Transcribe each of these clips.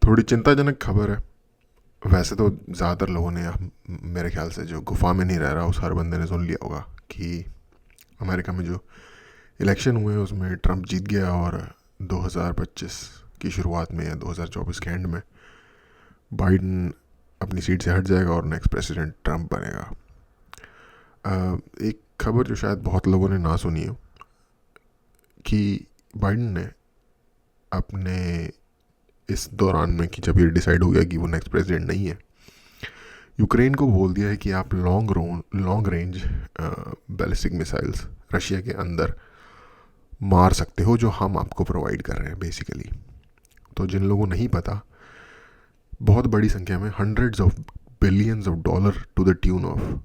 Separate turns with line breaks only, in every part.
थोड़ी चिंताजनक खबर है। वैसे तो ज़्यादातर लोगों ने, मेरे ख्याल से जो गुफा में नहीं रह रहा उस हर बंदे ने सुन लिया होगा कि अमेरिका में जो इलेक्शन हुए उसमें ट्रंप जीत गया और 2025 की शुरुआत में या 2024 के एंड में बाइडन अपनी सीट से हट जाएगा और नेक्स्ट प्रेसिडेंट ट्रंप बनेगा। एक खबर जो शायद बहुत लोगों ने ना सुनी हो कि बाइडन ने अपने इस दौरान में, कि जब ये डिसाइड हो गया कि वो नेक्स्ट प्रेसिडेंट नहीं है, यूक्रेन को बोल दिया है कि आप long range ballistic missiles Russia के अंदर मार सकते हो, जो हम आपको प्रोवाइड कर रहे हैं बेसिकली। तो जिन लोगों को नहीं पता, बहुत बड़ी संख्या में hundreds of billions of dollar to the tune of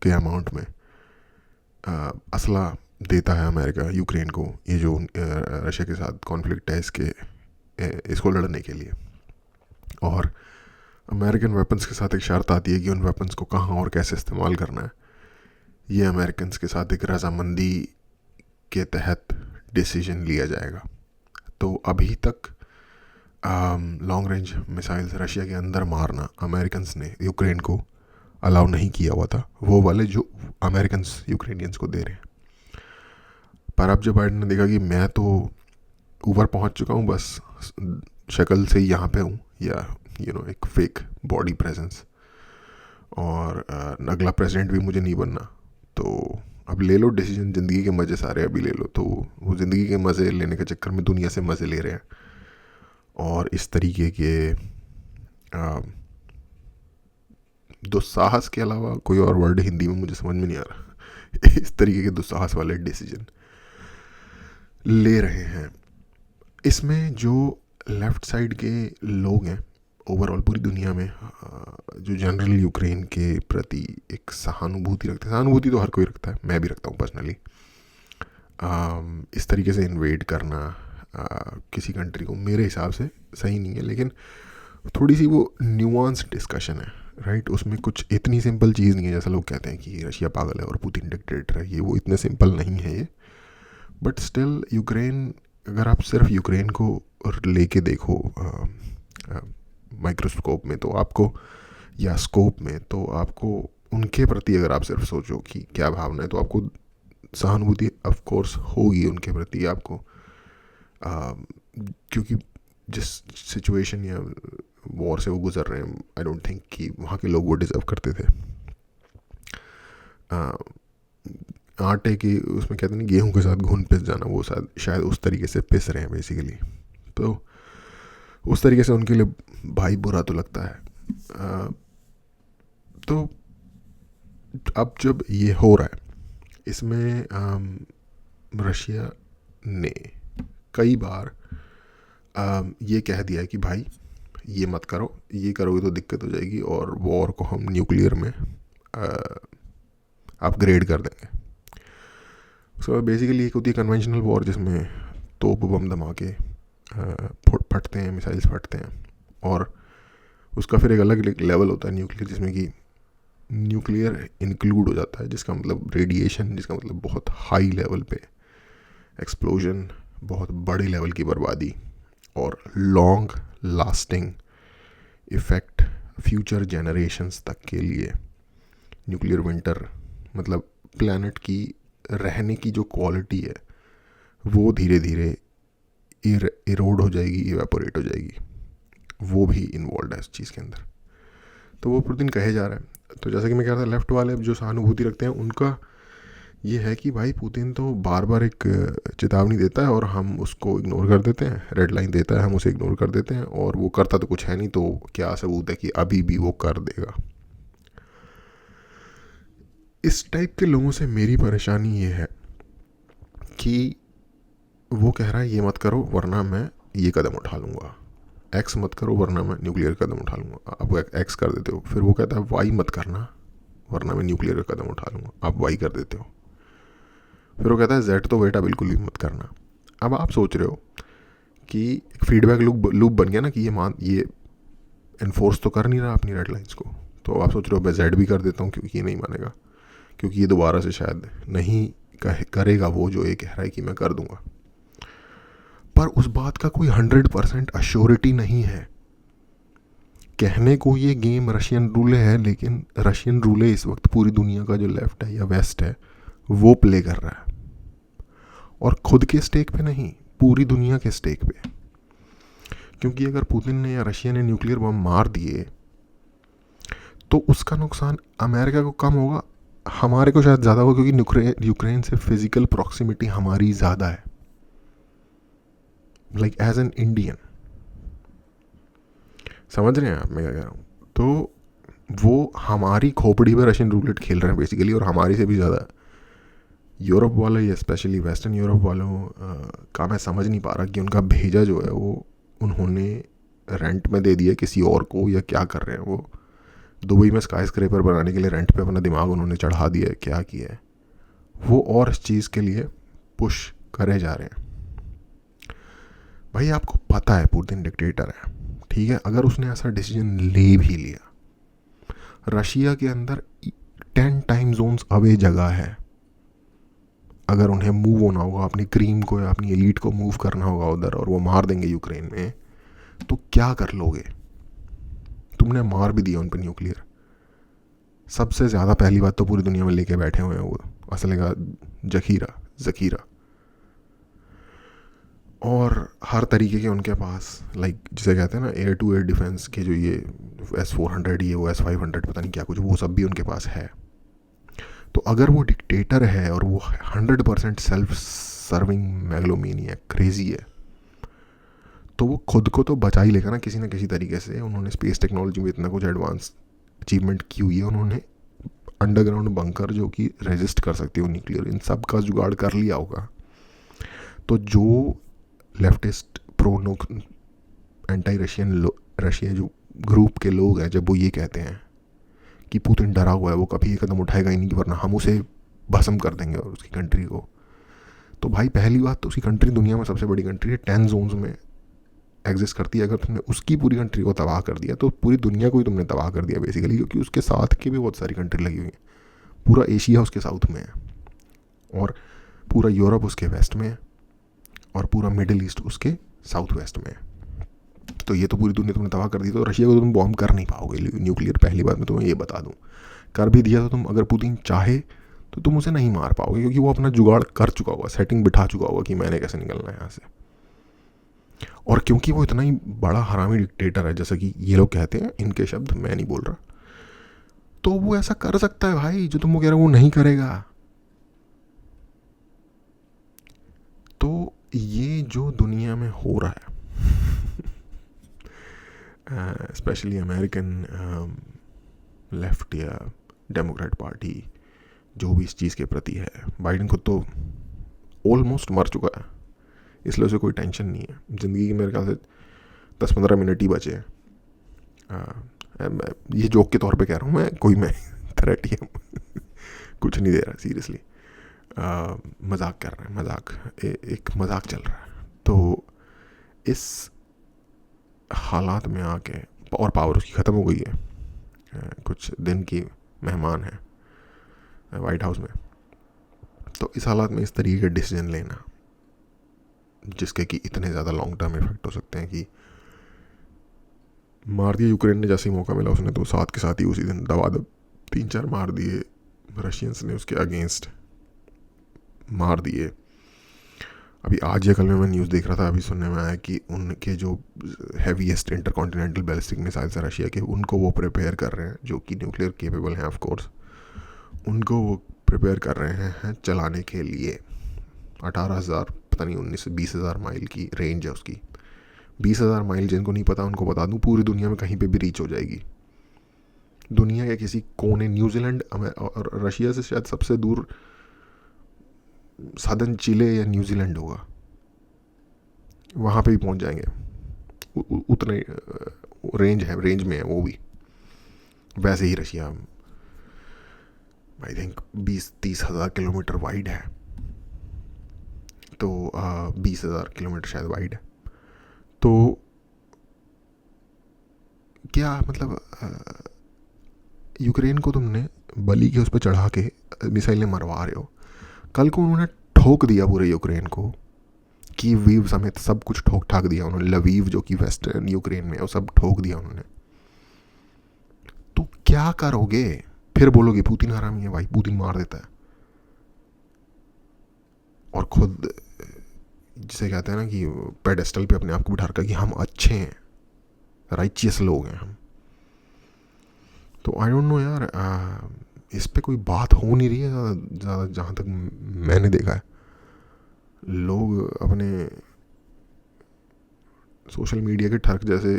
के अमाउंट में असला देता है अमेरिका यूक्रेन को, ये जो रशिया के साथ कॉन्फ्लिक्ट है इसको लड़ने के लिए। और अमेरिकन वेपन्स के साथ एक शर्त आती है कि उन वेपन्स को कहाँ और कैसे इस्तेमाल करना है, ये अमेरिकन के साथ एक रजामंदी के तहत डिसीजन लिया जाएगा। तो अभी तक लॉन्ग रेंज मिसाइल्स रशिया के अंदर मारना अमेरिकन ने यूक्रेन को अलाउ नहीं किया हुआ था, वो वाले जो अमेरिकन यूक्रेनियंस को दे रहे हैं। पर अब जब बाइडन ने देखा कि मैं तो ऊपर पहुंच चुका हूँ, बस शक्ल से यहाँ पे हूँ, या एक फेक बॉडी प्रेजेंस, और अगला प्रेसिडेंट भी मुझे नहीं बनना, तो अब ले लो डिसीजन, ज़िंदगी के मज़े सारे अभी ले लो। तो वो ज़िंदगी के मज़े लेने के चक्कर में दुनिया से मज़े ले रहे हैं, और इस तरीके के दुस्साहस के अलावा कोई और वर्ड हिंदी में मुझे समझ में नहीं आ रहा इस तरीके के दुस्साहस वाले डिसीजन ले रहे हैं। इसमें जो लेफ़्ट साइड के लोग हैं ओवरऑल पूरी दुनिया में, जो जनरल यूक्रेन के प्रति एक सहानुभूति रखते हैं, सहानुभूति तो हर कोई रखता है, मैं भी रखता हूँ पर्सनली। इस तरीके से इन्वेड करना किसी कंट्री को मेरे हिसाब से सही नहीं है, लेकिन थोड़ी सी वो न्यूआंस डिस्कशन है, राइट। उसमें कुछ इतनी सिंपल चीज़ नहीं है जैसा लोग कहते हैं कि रशिया पागल है और पुतिन डिक्टेटर है, ये वो इतने सिंपल नहीं है ये। बट स्टिल यूक्रेन, अगर आप सिर्फ यूक्रेन को लेके देखो माइक्रोस्कोप में, तो आपको, या स्कोप में, तो आपको उनके प्रति अगर आप सिर्फ सोचो कि क्या भावना है, तो आपको सहानुभूति ऑफ कोर्स होगी उनके प्रति आपको, क्योंकि जिस सिचुएशन या वॉर से वो गुजर रहे हैं, आई डोंट थिंक कि वहाँ के लोग वो डिज़र्व करते थे। आटे की उसमें कहते नहीं, गेहूं के साथ घुन पिस जाना, वो शायद उस तरीके से पिस रहे हैं बेसिकली। तो उस तरीके से उनके लिए भाई बुरा तो लगता है। तो अब जब ये हो रहा है, इसमें रशिया ने कई बार ये कह दिया है कि भाई ये मत करो, ये करोगे तो दिक्कत हो जाएगी, और वॉर को हम न्यूक्लियर में अपग्रेड कर देंगे। सो बेसिकली एक होती है कन्वेंशनल वॉर, जिसमें तोप बम धमाके फटते हैं, मिसाइल्स फटते हैं, और उसका फिर एक अलग लेवल होता है न्यूक्लियर, जिसमें कि न्यूक्लियर इंक्लूड हो जाता है, जिसका मतलब रेडिएशन, जिसका मतलब बहुत हाई लेवल पे एक्सप्लोजन, बहुत बड़े लेवल की बर्बादी, और long lasting effect future generations तक के लिए। न्यूक्लियर विंटर मतलब प्लैनेट की रहने की जो क्वालिटी है वो धीरे धीरे इरोड हो जाएगी, इवेपोरेट हो जाएगी, वो भी इन्वॉल्व है इस चीज़ के अंदर। तो वो प्रतिदिन कहे जा रहा है। तो जैसा कि मैं कह रहा था, लेफ़्ट वाले जो सहानुभूति रखते हैं उनका ये है कि भाई पुतिन तो बार बार एक चेतावनी देता है और हम उसको इग्नोर कर देते हैं, रेड लाइन देता है, हम उसे इग्नोर कर देते हैं, और वो करता तो कुछ है नहीं, तो क्या सबूत है कि अभी भी वो कर देगा। इस टाइप के लोगों से मेरी परेशानी ये है कि वो कह रहा है ये मत करो वरना मैं ये कदम उठा लूँगा, एक्स मत करो वरना मैं न्यूक्लियर कदम उठा लूँगा। आप एक्स कर देते हो, फिर वो कहता है वाई मत करना वरना मैं न्यूक्लियर का कदम उठा लूँगा, आप वाई कर देते हो। फिर वो कहता है जेड तो बेटा बिल्कुल ही मत करना। अब आप सोच रहे हो कि एक फीडबैक लूप बन गया ना, कि ये इन्फोर्स तो कर नहीं रहा अपनी रेड लाइन्स को, तो आप सोच रहे हो मैं जेड भी कर देता हूँ क्योंकि ये नहीं मानेगा, क्योंकि ये दोबारा से शायद नहीं करेगा वो जो ये कह रहा है कि मैं कर दूंगा। पर उस बात का कोई 100% अश्योरिटी नहीं है कहने को ये गेम रशियन रूले है, लेकिन रशियन रूले इस वक्त पूरी दुनिया का जो लेफ्ट है या वेस्ट है वो प्ले कर रहा है, और खुद के स्टेक पे नहीं, पूरी दुनिया के स्टेक पे। क्योंकि अगर पुतिन ने या रशिया ने न्यूक्लियर बम मार दिए तो उसका नुकसान अमेरिका को कम होगा, हमारे को शायद ज़्यादा होगा, क्योंकि यूक्रेन से फिजिकल प्रॉक्सिमिटी हमारी ज़्यादा है, लाइक एज एन इंडियन। समझ रहे हैं आप मैं क्या कह रहा हूँ? तो वो हमारी खोपड़ी पे रशियन रूलेट खेल रहे हैं बेसिकली, और हमारी से भी ज़्यादा यूरोप वाले, या स्पेशली वेस्टर्न यूरोप वालों का मैं समझ नहीं पा रहा कि उनका भेजा जो है वो उन्होंने रेंट में दे दिया किसी और को, या क्या कर रहे हैं वो। दुबई में स्काई स्क्रेपर बनाने के लिए रेंट पे अपना दिमाग उन्होंने चढ़ा दिया है, क्या किया है वो, और इस चीज़ के लिए पुश करे जा रहे हैं। भाई आपको पता है पुतिन डिक्टेटर है, ठीक है, अगर उसने ऐसा डिसीजन ले भी लिया, रशिया के अंदर 10 टाइम जोन्स अवे जगह है, अगर उन्हें मूव होना होगा, अपनी क्रीम को या अपनी एलीट को मूव करना होगा उधर, और वो मार देंगे यूक्रेन में, तो क्या कर लोगे? तुमने मार भी दिया उन पर न्यूक्लियर। सबसे ज़्यादा पहली बात तो पूरी दुनिया में लेके बैठे हुए हैं वो असले का ज़खीरा, और हर तरीके के उनके पास, लाइक जिसे कहते हैं ना एयर टू एयर डिफेंस के, जो ये S-400 ये वो S-500 पता नहीं क्या कुछ, वो सब भी उनके पास है। तो अगर वो डिक्टेटर है और वो 100% सेल्फ सर्विंग मैग्लोमेनिया क्रेजी है, तो वो खुद को तो बचा ही लेगा ना किसी न किसी तरीके से। उन्होंने स्पेस टेक्नोलॉजी में इतना कुछ एडवांस अचीवमेंट की हुई है, उन्होंने अंडरग्राउंड बंकर जो कि रेजिस्ट कर सकती हो न्यूक्लियर, इन सब का जुगाड़ कर लिया होगा। तो जो लेफ्टिस्ट प्रो एंटी रशिया जो ग्रुप के लोग हैं, जब वो ये कहते हैं कि पुतिन डरा हुआ है, वो कभी ये कदम उठाएगा ही नहीं, वरना हम उसे भस्म कर देंगे और उसकी कंट्री को, तो भाई पहली बात तो उसकी कंट्री दुनिया में सबसे बड़ी कंट्री है, 10 जोन्स में एग्जिस्ट करती है। अगर तुमने उसकी पूरी कंट्री को तबाह कर दिया तो पूरी दुनिया को ही तुमने तबाह कर दिया बेसिकली, क्योंकि उसके साथ की भी बहुत सारी कंट्री लगी हुई हैं। पूरा एशिया उसके साउथ में है, और पूरा यूरोप उसके वेस्ट में है, और पूरा मिडिल ईस्ट उसके साउथ वेस्ट में है। तो ये तो पूरी दुनिया तुमने तबाह कर दी, तो रशिया को तुम बॉम्ब कर नहीं पाओगे न्यूक्लियर, पहली बात मैं तुम्हें ये बता दूं। कर भी दिया तो तुम, अगर पुतिन चाहे तो तुम उसे नहीं मार पाओगे, क्योंकि वो अपना जुगाड़ कर चुका होगा, सेटिंग बिठा चुका होगा कि मैंने कैसे निकलना है यहाँ से। और क्योंकि वो इतना ही बड़ा हरामी डिक्टेटर है, जैसा कि ये लोग कहते हैं, इनके शब्द, मैं नहीं बोल रहा, तो वो ऐसा कर सकता है भाई जो तुम कह रहे हो वो नहीं करेगा। तो ये जो दुनिया में हो रहा है, स्पेशली अमेरिकन लेफ्ट या डेमोक्रेट पार्टी जो भी इस चीज़ के प्रति है, बाइडेन खुद तो ऑलमोस्ट मर चुका है, इसलिए उसे कोई टेंशन नहीं है। ज़िंदगी के मेरे ख्याल से 10-15 मिनट ही बचे हैं। ये जोक के तौर पे कह रहा हूँ मैं थ्रेट ही कुछ नहीं दे रहा, सीरियसली मजाक कर रहे हैं, एक मजाक चल रहा है। तो इस हालात में आके, और पावर उसकी ख़त्म हो गई है, कुछ दिन की मेहमान है वाइट हाउस में, तो इस हालात में इस तरीके का डिसीजन लेना जिसके कि इतने ज़्यादा लॉन्ग टर्म इफेक्ट हो सकते हैं, कि मार दिया यूक्रेन ने, जैसे ही मौका मिला उसने तो साथ के साथ ही उसी दिन दबा 3-4 मार दिए, रशियंस ने उसके अगेंस्ट मार दिए। अभी आज या कल में मैं न्यूज़ देख रहा था, अभी सुनने में आया कि उनके जो हैवीएस्ट इंटरकॉन्टिनेंटल बैलिस्टिक मिसाइल्स है रशिया के, उनको वो प्रिपेयर कर रहे हैं, जो कि न्यूक्लियर केपेबल हैं ऑफ कोर्स, उनको वो प्रिपेयर कर रहे हैं चलाने के लिए। 18,000 पता नहीं 19-20,000 माइल की रेंज है उसकी। 20,000 माइल जिनको नहीं पता उनको बता दूं, पूरी दुनिया में कहीं पे भी रीच हो जाएगी। दुनिया के किसी कोने, न्यूजीलैंड और रशिया से शायद सबसे दूर सादन चिले या न्यूजीलैंड होगा, वहाँ पे भी पहुँच जाएंगे, उतने रेंज में है वो भी। वैसे ही Russia I think 20-30,000 kilometre wide है, तो 20,000 किलोमीटर शायद वाइड है। तो क्या मतलब यूक्रेन को तुमने बली के उस पर चढ़ा के मिसाइलें मरवा रहे हो, कल को उन्होंने ठोक दिया पूरे यूक्रेन को, कीव समेत सब कुछ ठोक ठाक दिया उन्होंने, लवीव जो कि वेस्टर्न यूक्रेन में है वो सब ठोक दिया उन्होंने, क्या करोगे? फिर बोलोगे पुतिन हरामी है भाई, पुतिन मार देता है। और खुद जिसे कहते हैं ना कि पेडेस्टल पे अपने आप को बिठा रखा कि हम अच्छे हैं, राइचियस लोग हैं हम। तो आई डोंट नो यार, इस पे कोई बात हो नहीं रही है ज़्यादा, जहाँ तक मैंने देखा है। लोग अपने सोशल मीडिया के ठर्क जैसे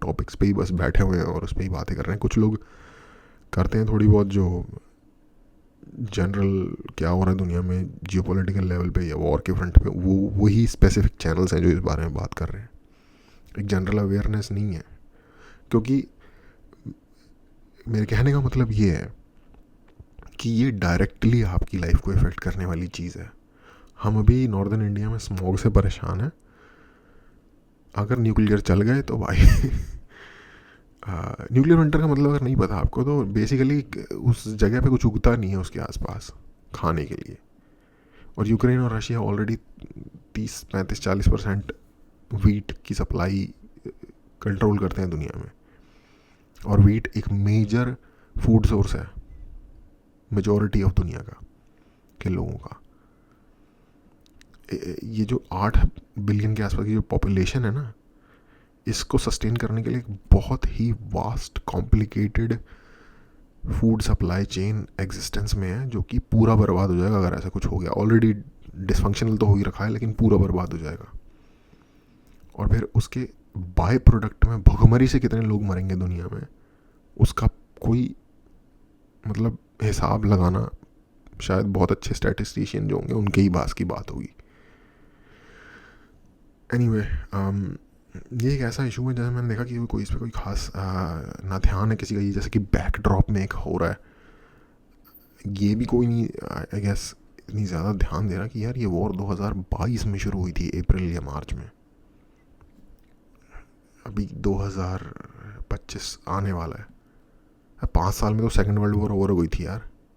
टॉपिक्स पे ही बस बैठे हुए हैं और उस पर ही बातें कर रहे हैं। कुछ लोग करते हैं थोड़ी बहुत जो जनरल क्या हो रहा है दुनिया में जियोपॉलिटिकल लेवल पे या वॉर के फ्रंट पे, वो वही स्पेसिफिक चैनल्स हैं जो इस बारे में बात कर रहे हैं। एक जनरल अवेयरनेस नहीं है, क्योंकि मेरे कहने का मतलब ये है कि ये डायरेक्टली आपकी लाइफ को इफ़ेक्ट करने वाली चीज़ है। हम अभी नॉर्दर्न इंडिया में स्मॉग से परेशान हैं, अगर न्यूक्लियर चल गए तो भाई न्यूक्लियर विंटर का मतलब अगर नहीं पता आपको तो बेसिकली उस जगह पे कुछ उगता नहीं है उसके आसपास खाने के लिए। और यूक्रेन और रशिया ऑलरेडी 30-35-40% वीट की सप्लाई कंट्रोल करते हैं दुनिया में, और वीट एक मेजर फूड सोर्स है मेजॉरिटी ऑफ दुनिया का के लोगों का। ये जो 8 बिलियन के आसपास की जो पॉपुलेशन है ना, इसको सस्टेन करने के लिए एक बहुत ही vast complicated food supply chain existence में है, जो कि पूरा बर्बाद हो जाएगा अगर ऐसा कुछ हो गया। ऑलरेडी डिसफंक्शनल तो हो ही रखा है, लेकिन पूरा बर्बाद हो जाएगा। और फिर उसके बाय प्रोडक्ट में भुखमरी से कितने लोग मरेंगे दुनिया में, उसका कोई मतलब हिसाब लगाना शायद बहुत अच्छे स्टैटिस्टिशियन जो होंगे उनके ही बात की बात होगी। एनीवे, ये एक ऐसा इशू है जैसे मैंने देखा कि कोई इस पर कोई खास ना ध्यान है किसी का, ये जैसे कि बैकड्रॉप में एक हो रहा है, ये भी कोई नहीं आई गेस इतनी ज़्यादा ध्यान दे रहा कि यार ये वॉर 2022 में शुरू हुई थी अप्रैल या मार्च में, अभी 2025 आने वाला है। 5 साल में तो सेकेंड वर्ल्ड वॉर ओवर हो गई थी यार।